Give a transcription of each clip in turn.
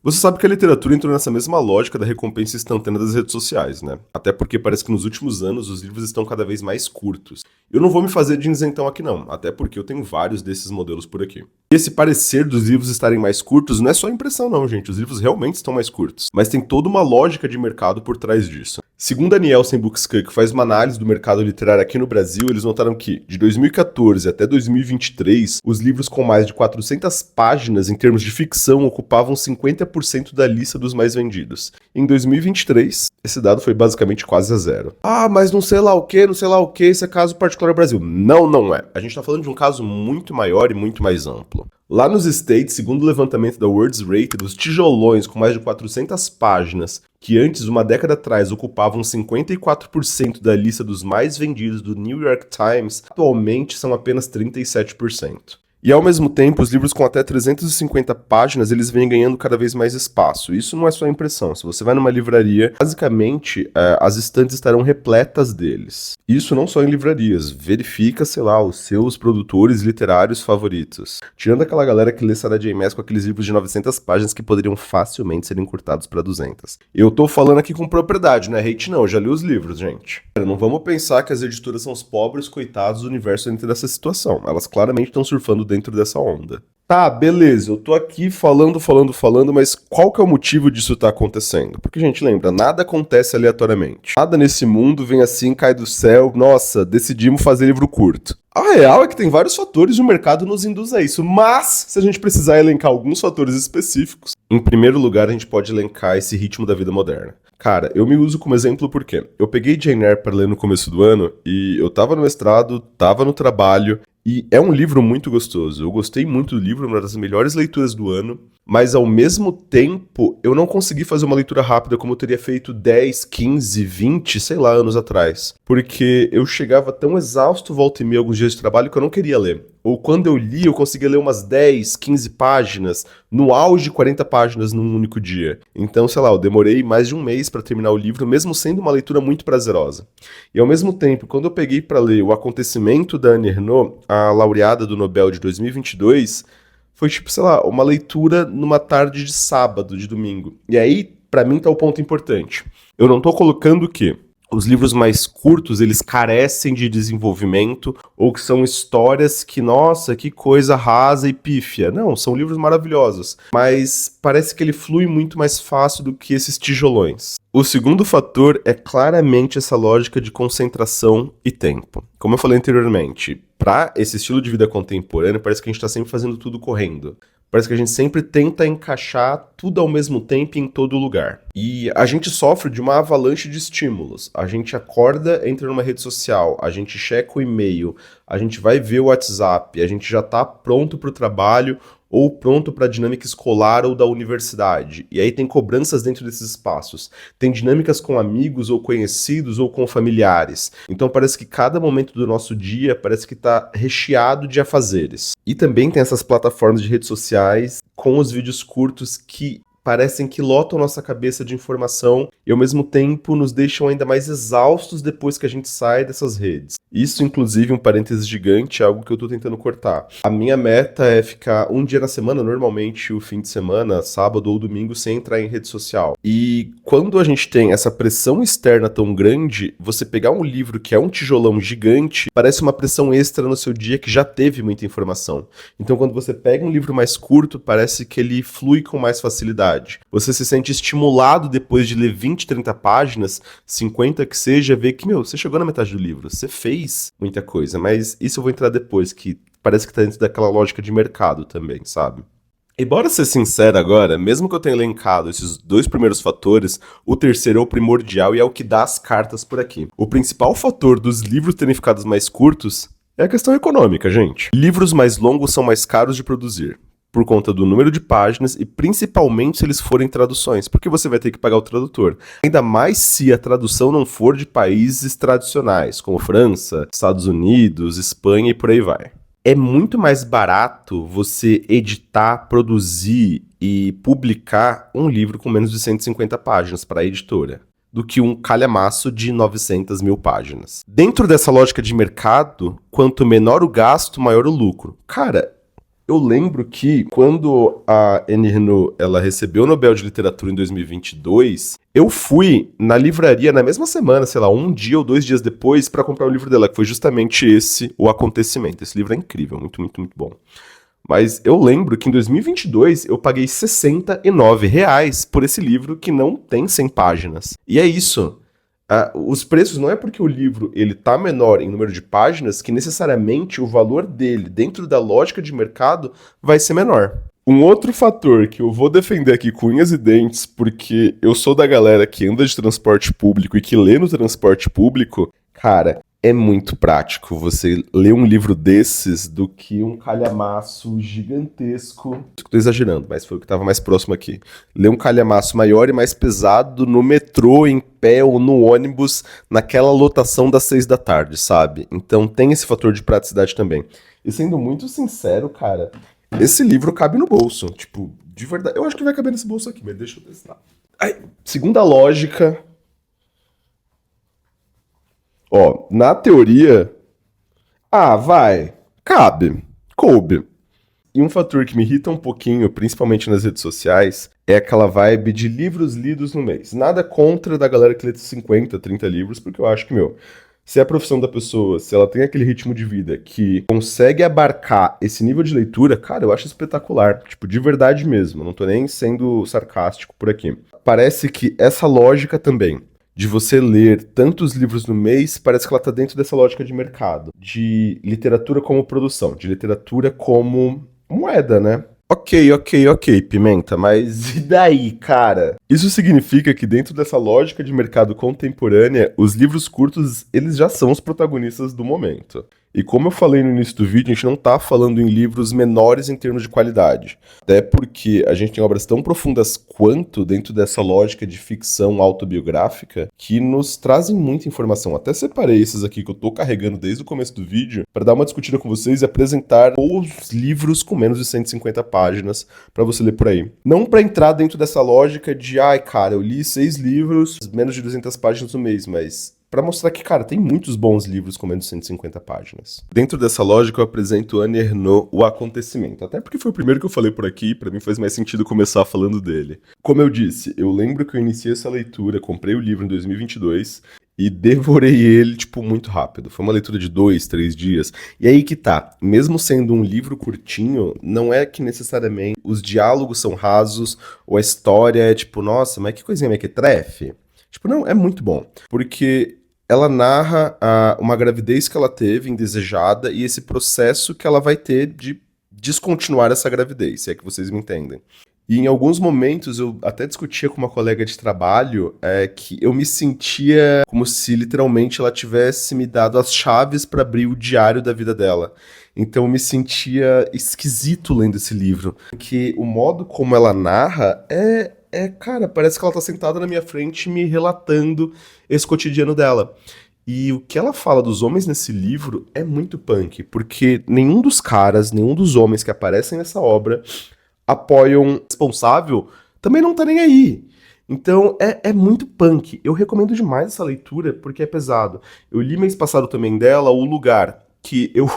Você sabe que a literatura entrou nessa mesma lógica da recompensa instantânea das redes sociais, né? Até porque parece que nos últimos anos os livros estão cada vez mais curtos. Eu não vou me fazer de isentão aqui não, até porque eu tenho vários desses modelos por aqui. E esse parecer dos livros estarem mais curtos não é só impressão não, gente. Os livros realmente estão mais curtos. Mas tem toda uma lógica de mercado por trás disso. Segundo a Nielsen Bookscan, que faz uma análise do mercado literário aqui no Brasil, eles notaram que, de 2014 até 2023, os livros com mais de 400 páginas em termos de ficção ocupavam 50% da lista dos mais vendidos. Em 2023, esse dado foi basicamente quase a zero. Ah, mas não sei lá o que, esse é caso particular do Brasil. Não, não é. A gente tá falando de um caso muito maior e muito mais amplo. Lá nos States, segundo o levantamento da Words Rated, os tijolões com mais de 400 páginas, que antes, uma década atrás, ocupavam 54% da lista dos mais vendidos do New York Times, atualmente são apenas 37%. E ao mesmo tempo, os livros com até 350 páginas, eles vêm ganhando cada vez mais espaço. Isso não é só impressão. Se você vai numa livraria, basicamente, as estantes estarão repletas deles. Isso não só em livrarias. Verifica, sei lá, os seus produtores literários favoritos. Tirando aquela galera que lê Sarah J. Maas com aqueles livros de 900 páginas que poderiam facilmente ser encurtados para 200. Eu tô falando aqui com propriedade, não é hate não, eu já li os livros, gente. Não vamos pensar que as editoras são os pobres coitados do universo dentro dessa situação. Elas claramente estão surfando dentro dessa onda. Tá, beleza, eu tô aqui falando, mas qual que é o motivo disso tá acontecendo? Porque, gente, lembra, nada acontece aleatoriamente. Nada nesse mundo vem assim, cai do céu, nossa, decidimos fazer livro curto. A real é que tem vários fatores e o mercado nos induz a isso, mas se a gente precisar elencar alguns fatores específicos, em primeiro lugar a gente pode elencar esse ritmo da vida moderna. Cara, eu me uso como exemplo porque eu peguei Jane Eyre para ler no começo do ano e eu tava no mestrado, tava no trabalho, e é um livro muito gostoso. Eu gostei muito do livro, uma das melhores leituras do ano, mas ao mesmo tempo eu não consegui fazer uma leitura rápida como eu teria feito 10, 15, 20, sei lá, anos atrás. Porque eu chegava tão exausto volta e meia alguns dias de trabalho que eu não queria ler. Ou quando eu li, eu conseguia ler umas 10, 15 páginas, no auge 40 páginas num único dia. Então, sei lá, eu demorei mais de um mês para terminar o livro, mesmo sendo uma leitura muito prazerosa. E ao mesmo tempo, quando eu peguei para ler O Acontecimento da Annie Ernaux, a laureada do Nobel de 2022, foi tipo, sei lá, uma leitura numa tarde de sábado, de domingo. E aí, pra mim, tá o ponto importante. Eu não tô colocando que os livros mais curtos, eles carecem de desenvolvimento, ou que são histórias que, nossa, que coisa rasa e pífia. Não, são livros maravilhosos, mas parece que ele flui muito mais fácil do que esses tijolões. O segundo fator é claramente essa lógica de concentração e tempo. Como eu falei anteriormente, para esse estilo de vida contemporâneo, parece que a gente está sempre fazendo tudo correndo. Parece que a gente sempre tenta encaixar tudo ao mesmo tempo em todo lugar. E a gente sofre de uma avalanche de estímulos. A gente acorda, entra numa rede social, a gente checa o e-mail, a gente vai ver o WhatsApp, a gente já está pronto para o trabalho ou pronto para a dinâmica escolar ou da universidade. E aí tem cobranças dentro desses espaços. Tem dinâmicas com amigos ou conhecidos ou com familiares. Então parece que cada momento do nosso dia parece que está recheado de afazeres. E também tem essas plataformas de redes sociais com os vídeos curtos que parecem que lotam nossa cabeça de informação e ao mesmo tempo nos deixam ainda mais exaustos depois que a gente sai dessas redes. Isso, inclusive, um parênteses gigante, é algo que eu tô tentando cortar. A minha meta é ficar um dia na semana, normalmente o fim de semana, sábado ou domingo, sem entrar em rede social. E quando a gente tem essa pressão externa tão grande, você pegar um livro que é um tijolão gigante, parece uma pressão extra no seu dia que já teve muita informação. Então, quando você pega um livro mais curto, parece que ele flui com mais facilidade. Você se sente estimulado depois de ler 20, 30 páginas, 50 que seja, ver que, você chegou na metade do livro, você fez muita coisa, mas isso eu vou entrar depois, que parece que tá dentro daquela lógica de mercado também, sabe? E bora ser sincero agora, mesmo que eu tenha elencado esses dois primeiros fatores, o terceiro é o primordial e é o que dá as cartas por aqui. O principal fator dos livros terem ficado mais curtos é a questão econômica, gente. Livros mais longos são mais caros de produzir, por conta do número de páginas e principalmente se eles forem traduções, porque você vai ter que pagar o tradutor. Ainda mais se a tradução não for de países tradicionais, como França, Estados Unidos, Espanha e por aí vai. É muito mais barato você editar, produzir e publicar um livro com menos de 150 páginas para a editora do que um calhamaço de 900 mil páginas. Dentro dessa lógica de mercado, quanto menor o gasto, maior o lucro. Cara, Eu lembro que quando a Annie Ernaux, ela recebeu o Nobel de Literatura em 2022, eu fui na livraria na mesma semana, sei lá, um dia ou 2 dias depois, para comprar o livro dela, que foi justamente esse, O Acontecimento. Esse livro é incrível, muito, muito, muito bom. Mas eu lembro que em 2022 eu paguei R$ 69 por esse livro que não tem 100 páginas. E é isso. Os preços não é porque o livro ele tá menor em número de páginas que necessariamente o valor dele dentro da lógica de mercado vai ser menor. Um outro fator que eu vou defender aqui com unhas e dentes, porque eu sou da galera que anda de transporte público e que lê no transporte público, cara, é muito prático você ler um livro desses do que um calhamaço gigantesco. Estou exagerando, mas foi o que estava mais próximo aqui. Ler um calhamaço maior e mais pesado no metrô, em pé ou no ônibus, naquela lotação das 6 da tarde, sabe? Então tem esse fator de praticidade também. E sendo muito sincero, cara, esse livro cabe no bolso. Tipo, de verdade. Eu acho que vai caber nesse bolso aqui, mas deixa eu testar. Ai, segunda lógica. Ó, na teoria, vai, cabe, coube. E um fator que me irrita um pouquinho, principalmente nas redes sociais, é aquela vibe de livros lidos no mês. Nada contra da galera que lê 50, 30 livros, porque eu acho que, se é a profissão da pessoa, se ela tem aquele ritmo de vida que consegue abarcar esse nível de leitura, cara, eu acho espetacular. Tipo, de verdade mesmo. Não tô nem sendo sarcástico por aqui. Parece que essa lógica também de você ler tantos livros no mês, parece que ela tá dentro dessa lógica de mercado, de literatura como produção, de literatura como moeda, né? Ok, Pimenta, mas e daí, cara? Isso significa que dentro dessa lógica de mercado contemporânea, os livros curtos, eles já são os protagonistas do momento. E como eu falei no início do vídeo, a gente não tá falando em livros menores em termos de qualidade. Até porque a gente tem obras tão profundas quanto dentro dessa lógica de ficção autobiográfica que nos trazem muita informação. Até separei esses aqui que eu tô carregando desde o começo do vídeo para dar uma discutida com vocês e apresentar os livros com menos de 150 páginas para você ler por aí. Não para entrar dentro dessa lógica de, cara, eu li 6 livros, menos de 200 páginas no mês, mas para mostrar que, cara, tem muitos bons livros com menos de 150 páginas. Dentro dessa lógica, eu apresento Annie Ernaux, O Acontecimento. Até porque foi o primeiro que eu falei por aqui, para mim faz mais sentido começar falando dele. Como eu disse, eu lembro que eu iniciei essa leitura, comprei o livro em 2022 e devorei ele, tipo, muito rápido. Foi uma leitura de 2, 3 dias. E aí que tá, mesmo sendo um livro curtinho, não é que necessariamente os diálogos são rasos ou a história é tipo, nossa, mas que coisinha mequetrefe. Tipo, não, é muito bom. Porque ela narra uma gravidez que ela teve, indesejada, e esse processo que ela vai ter de descontinuar essa gravidez, se é que vocês me entendem. E em alguns momentos eu até discutia com uma colega de trabalho que eu me sentia como se literalmente ela tivesse me dado as chaves para abrir o diário da vida dela. Então eu me sentia esquisito lendo esse livro, porque o modo como ela narra cara, parece que ela tá sentada na minha frente me relatando esse cotidiano dela. E o que ela fala dos homens nesse livro é muito punk, porque nenhum dos caras, nenhum dos homens que aparecem nessa obra apoiam o responsável, também não tá nem aí. Então é muito punk. Eu recomendo demais essa leitura porque é pesado. Eu li mês passado também dela O Lugar, que eu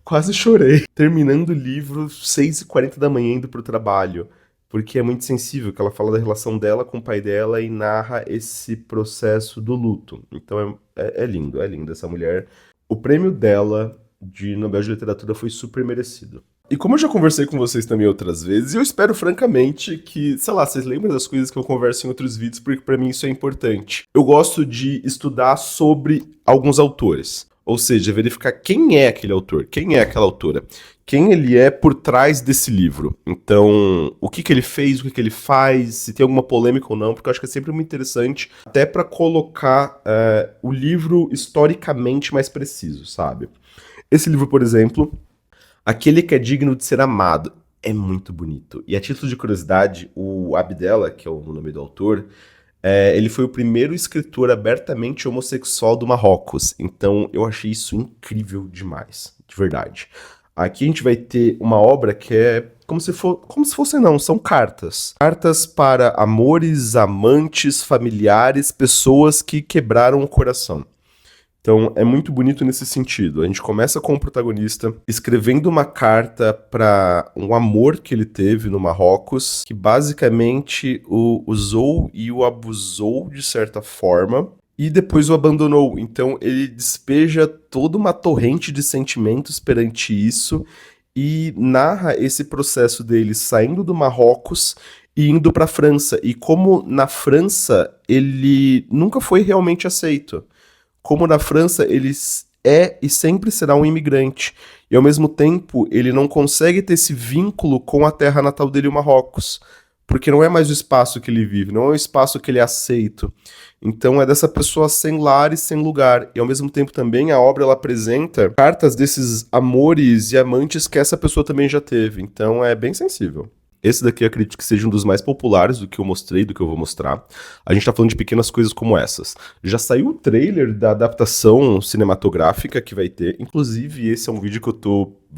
quase chorei terminando o livro 6h40 da manhã indo pro trabalho. Porque é muito sensível, que ela fala da relação dela com o pai dela e narra esse processo do luto. Então é lindo, é lindo essa mulher. O prêmio dela de Nobel de Literatura foi super merecido. E como eu já conversei com vocês também outras vezes, eu espero francamente que, sei lá, vocês lembram das coisas que eu converso em outros vídeos, porque pra mim isso é importante. Eu gosto de estudar sobre alguns autores. Ou seja, verificar quem é aquele autor, quem é aquela autora, quem ele é por trás desse livro. Então, o que ele fez, o que ele faz, se tem alguma polêmica ou não, porque eu acho que é sempre muito interessante, até para colocar o livro historicamente mais preciso, sabe? Esse livro, por exemplo, Aquele que é Digno de Ser Amado, é muito bonito. E a título de curiosidade, o Abdella, que é o nome do autor, ele foi o primeiro escritor abertamente homossexual do Marrocos. Então eu achei isso incrível demais, de verdade. Aqui a gente vai ter uma obra que é como se fosse não, são cartas. Cartas para amores, amantes, familiares, pessoas que quebraram o coração. Então, é muito bonito nesse sentido. A gente começa com o protagonista escrevendo uma carta para um amor que ele teve no Marrocos, que basicamente o usou e o abusou de certa forma, e depois o abandonou. Então, ele despeja toda uma torrente de sentimentos perante isso e narra esse processo dele saindo do Marrocos e indo para a França. E como na França ele nunca foi realmente aceito. Como na França ele é e sempre será um imigrante. E ao mesmo tempo ele não consegue ter esse vínculo com a terra natal dele, o Marrocos. Porque não é mais o espaço que ele vive, não é o espaço que ele é aceito. Então é dessa pessoa sem lar e sem lugar. E ao mesmo tempo também a obra ela apresenta cartas desses amores e amantes que essa pessoa também já teve. Então é bem sensível. Esse daqui eu acredito que seja um dos mais populares do que eu mostrei, do que eu vou mostrar. A gente tá falando de pequenas coisas como essas. Já saiu o trailer da adaptação cinematográfica que vai ter. Inclusive, esse é um vídeo que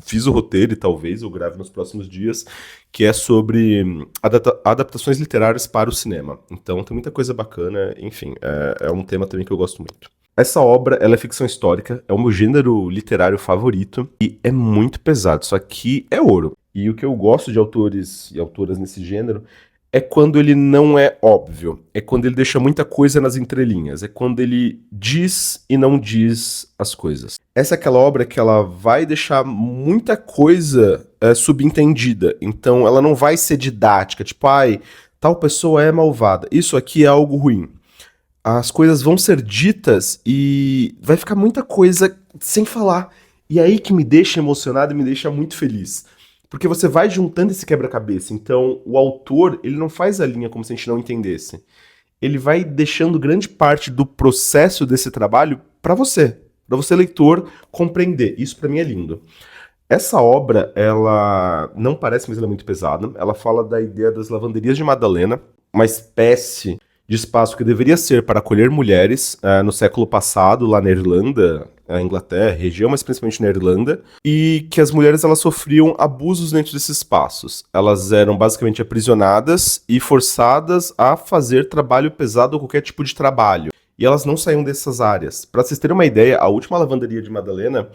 fiz o roteiro e talvez eu grave nos próximos dias, que é sobre adaptações literárias para o cinema. Então tem muita coisa bacana, enfim, é um tema também que eu gosto muito. Essa obra, ela é ficção histórica, é o meu gênero literário favorito e é muito pesado, isso aqui é ouro. E o que eu gosto de autores e autoras nesse gênero é quando ele não é óbvio, é quando ele deixa muita coisa nas entrelinhas, é quando ele diz e não diz as coisas. Essa é aquela obra que ela vai deixar muita coisa subentendida, então ela não vai ser didática, tipo, ai, tal pessoa é malvada, isso aqui é algo ruim. As coisas vão ser ditas e vai ficar muita coisa sem falar. E é aí que me deixa emocionado e me deixa muito feliz. Porque você vai juntando esse quebra-cabeça. Então, o autor, ele não faz a linha como se a gente não entendesse. Ele vai deixando grande parte do processo desse trabalho para você leitor, compreender. Isso para mim é lindo. Essa obra, ela não parece, mas ela é muito pesada. Ela fala da ideia das lavanderias de Madalena, uma espécie de espaço que deveria ser para acolher mulheres no século passado, lá na Irlanda, Inglaterra, região, mas principalmente na Irlanda, e que as mulheres elas sofriam abusos dentro desses espaços. Elas eram basicamente aprisionadas e forçadas a fazer trabalho pesado ou qualquer tipo de trabalho. E elas não saíam dessas áreas. Para vocês terem uma ideia, a última lavanderia de Madalena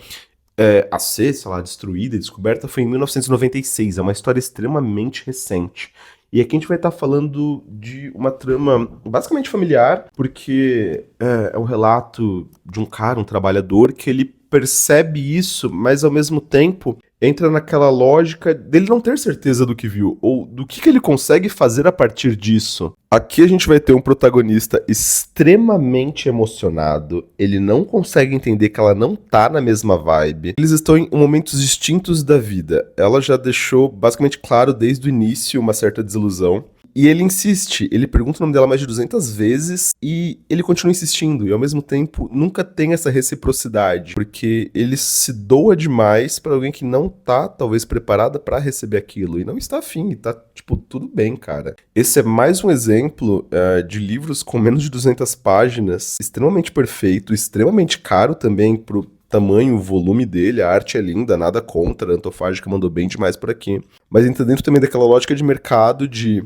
a ser, sei lá, destruída e descoberta foi em 1996. É uma história extremamente recente. E aqui a gente vai estar falando de uma trama basicamente familiar, porque é um relato de um cara, um trabalhador, que ele percebe isso, mas ao mesmo tempo entra naquela lógica dele não ter certeza do que viu, ou do que ele consegue fazer a partir disso. Aqui a gente vai ter um protagonista extremamente emocionado, ele não consegue entender que ela não tá na mesma vibe, eles estão em momentos distintos da vida. Ela já deixou basicamente claro desde o início uma certa desilusão. E ele insiste, ele pergunta o nome dela mais de 200 vezes e ele continua insistindo. E ao mesmo tempo nunca tem essa reciprocidade, porque ele se doa demais pra alguém que não tá talvez preparada pra receber aquilo. E não está afim, e tá tipo, tudo bem, cara. Esse é mais um exemplo de livros com menos de 200 páginas, extremamente perfeito, extremamente caro também pro tamanho, o volume dele, a arte é linda, nada contra, a Antofágica mandou bem demais por aqui. Mas entra dentro também daquela lógica de mercado de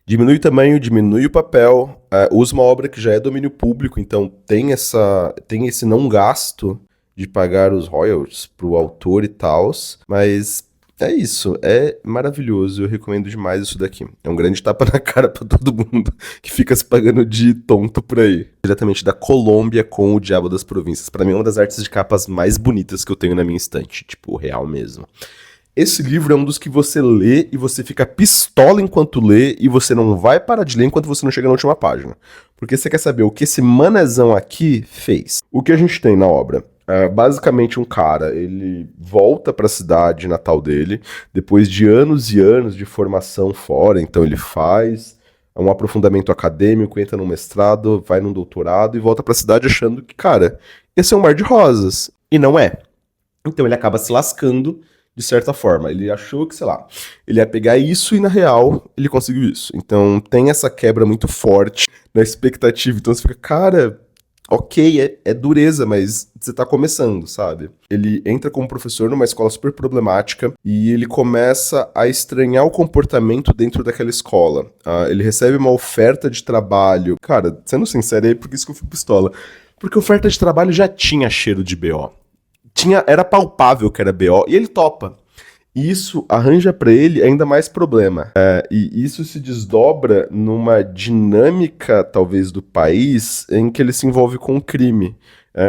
diminui o tamanho, diminui o papel, usa uma obra que já é domínio público, então tem esse não gasto de pagar os royalties pro autor e tal, mas é isso, é maravilhoso, eu recomendo demais isso daqui. É um grande tapa na cara pra todo mundo que fica se pagando de tonto por aí. Diretamente da Colômbia com o Diabo das Províncias. Pra mim é uma das artes de capas mais bonitas que eu tenho na minha estante, tipo, real mesmo. Esse livro é um dos que você lê e você fica pistola enquanto lê e você não vai parar de ler enquanto você não chega na última página. Porque você quer saber o que esse manezão aqui fez. O que a gente tem na obra? Basicamente um cara, ele volta para a cidade natal dele, depois de anos e anos de formação fora, então ele faz um aprofundamento acadêmico, entra num mestrado, vai num doutorado e volta para a cidade achando que, cara, esse é um mar de rosas. E não é. Então ele acaba se lascando de certa forma. Ele achou que, sei lá, ele ia pegar isso e, na real, ele conseguiu isso. Então, tem essa quebra muito forte na expectativa. Então, você fica, cara, ok, é dureza, mas você tá começando, sabe? Ele entra como professor numa escola super problemática e ele começa a estranhar o comportamento dentro daquela escola. Ele recebe uma oferta de trabalho. Cara, sendo sincero aí, por isso que eu fui pistola. Porque oferta de trabalho já tinha cheiro de BO. Era palpável que era BO e ele topa. E isso arranja para ele ainda mais problema. E isso se desdobra numa dinâmica, talvez, do país em que ele se envolve com o crime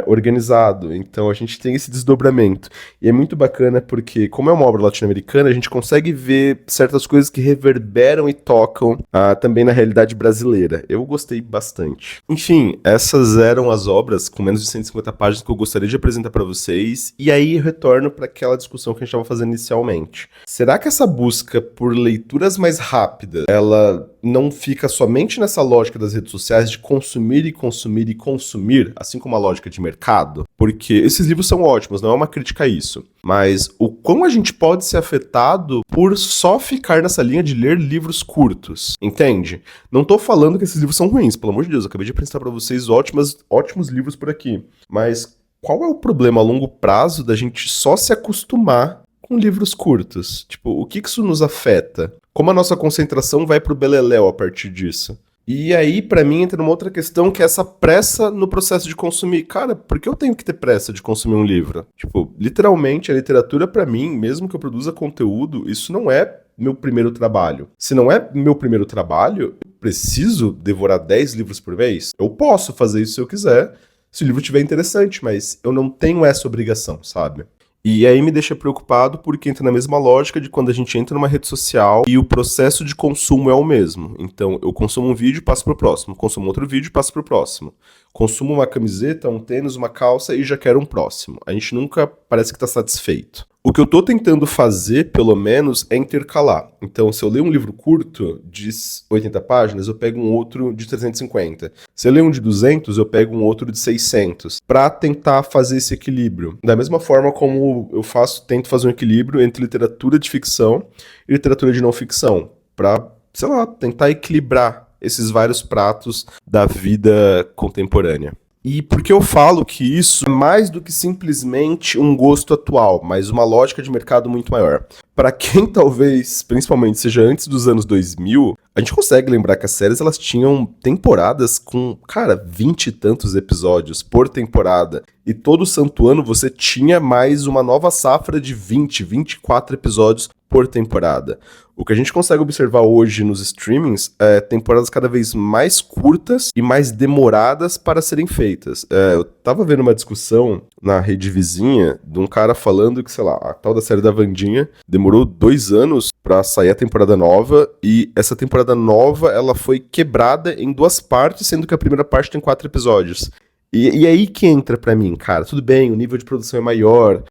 organizado. Então a gente tem esse desdobramento. E é muito bacana porque, como é uma obra latino-americana, a gente consegue ver certas coisas que reverberam e tocam também na realidade brasileira. Eu gostei bastante. Enfim, essas eram as obras com menos de 150 páginas que eu gostaria de apresentar para vocês. E aí eu retorno para aquela discussão que a gente estava fazendo inicialmente. Será que essa busca por leituras mais rápidas, ela não fica somente nessa lógica das redes sociais de consumir e consumir e consumir, assim como a lógica de mercado? Porque esses livros são ótimos, não é uma crítica a isso. Mas o quão a gente pode ser afetado por só ficar nessa linha de ler livros curtos, entende? Não tô falando que esses livros são ruins, pelo amor de Deus, eu acabei de apresentar pra vocês ótimos livros por aqui. Mas qual é o problema a longo prazo da gente só se acostumar com livros curtos? Tipo, o que isso nos afeta? Como a nossa concentração vai pro beleléu a partir disso? E aí, pra mim, entra numa outra questão que é essa pressa no processo de consumir. Cara, por que eu tenho que ter pressa de consumir um livro? Tipo, literalmente, a literatura pra mim, mesmo que eu produza conteúdo, isso não é meu primeiro trabalho. Se não é meu primeiro trabalho, eu preciso devorar 10 livros por mês? Eu posso fazer isso se eu quiser, se o livro estiver interessante, mas eu não tenho essa obrigação, sabe? E aí me deixa preocupado porque entra na mesma lógica de quando a gente entra numa rede social e o processo de consumo é o mesmo. Então, eu consumo um vídeo, passo pro próximo. Consumo outro vídeo, passo pro próximo. Consumo uma camiseta, um tênis, uma calça e já quero um próximo. A gente nunca parece que tá satisfeito. O que eu tô tentando fazer, pelo menos, é intercalar. Então, se eu ler um livro curto de 80 páginas, eu pego um outro de 350. Se eu ler um de 200, eu pego um outro de 600, para tentar fazer esse equilíbrio. Da mesma forma como eu tento fazer um equilíbrio entre literatura de ficção e literatura de não ficção, para, sei lá, tentar equilibrar esses vários pratos da vida contemporânea. E por que eu falo que isso é mais do que simplesmente um gosto atual, mas uma lógica de mercado muito maior? Para quem talvez, principalmente, seja antes dos anos 2000, a gente consegue lembrar que as séries elas tinham temporadas com, cara, 20 e tantos episódios por temporada. E todo santo ano você tinha mais uma nova safra de 20, 24 episódios por temporada. O que a gente consegue observar hoje nos streamings é temporadas cada vez mais curtas e mais demoradas para serem feitas. Eu tava vendo uma discussão na rede vizinha de um cara falando que, sei lá, a tal da série da Wandinha demorou 2 anos pra sair a temporada nova e essa temporada nova ela foi quebrada em 2 partes, sendo que a primeira parte tem 4 episódios. E aí que entra pra mim, cara, tudo bem, o nível de produção é maior,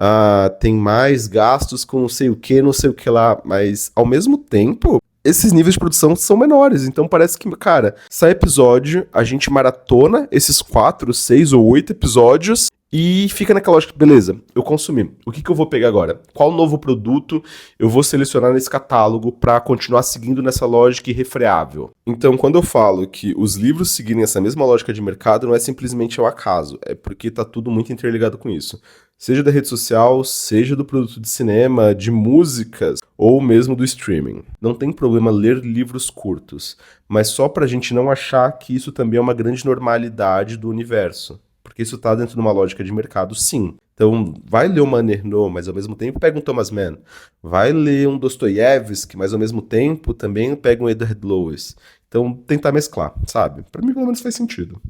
tem mais gastos com não sei o que lá, mas ao mesmo tempo, esses níveis de produção são menores, então parece que, cara, sai episódio, a gente maratona esses 4, 6 ou 8 episódios e fica naquela lógica, beleza, eu consumi. O que eu vou pegar agora? Qual novo produto eu vou selecionar nesse catálogo para continuar seguindo nessa lógica irrefreável? Então, quando eu falo que os livros seguirem essa mesma lógica de mercado, não é simplesmente ao acaso, é porque tá tudo muito interligado com isso. Seja da rede social, seja do produto de cinema, de músicas, ou mesmo do streaming. Não tem problema ler livros curtos, mas só pra gente não achar que isso também é uma grande normalidade do universo. Porque isso tá dentro de uma lógica de mercado, sim. Então, vai ler o Manernot, mas ao mesmo tempo pega um Thomas Mann. Vai ler um Dostoiévski, mas ao mesmo tempo também pega um Edward Lewis. Então, tentar mesclar, sabe? Pra mim, pelo menos, faz sentido.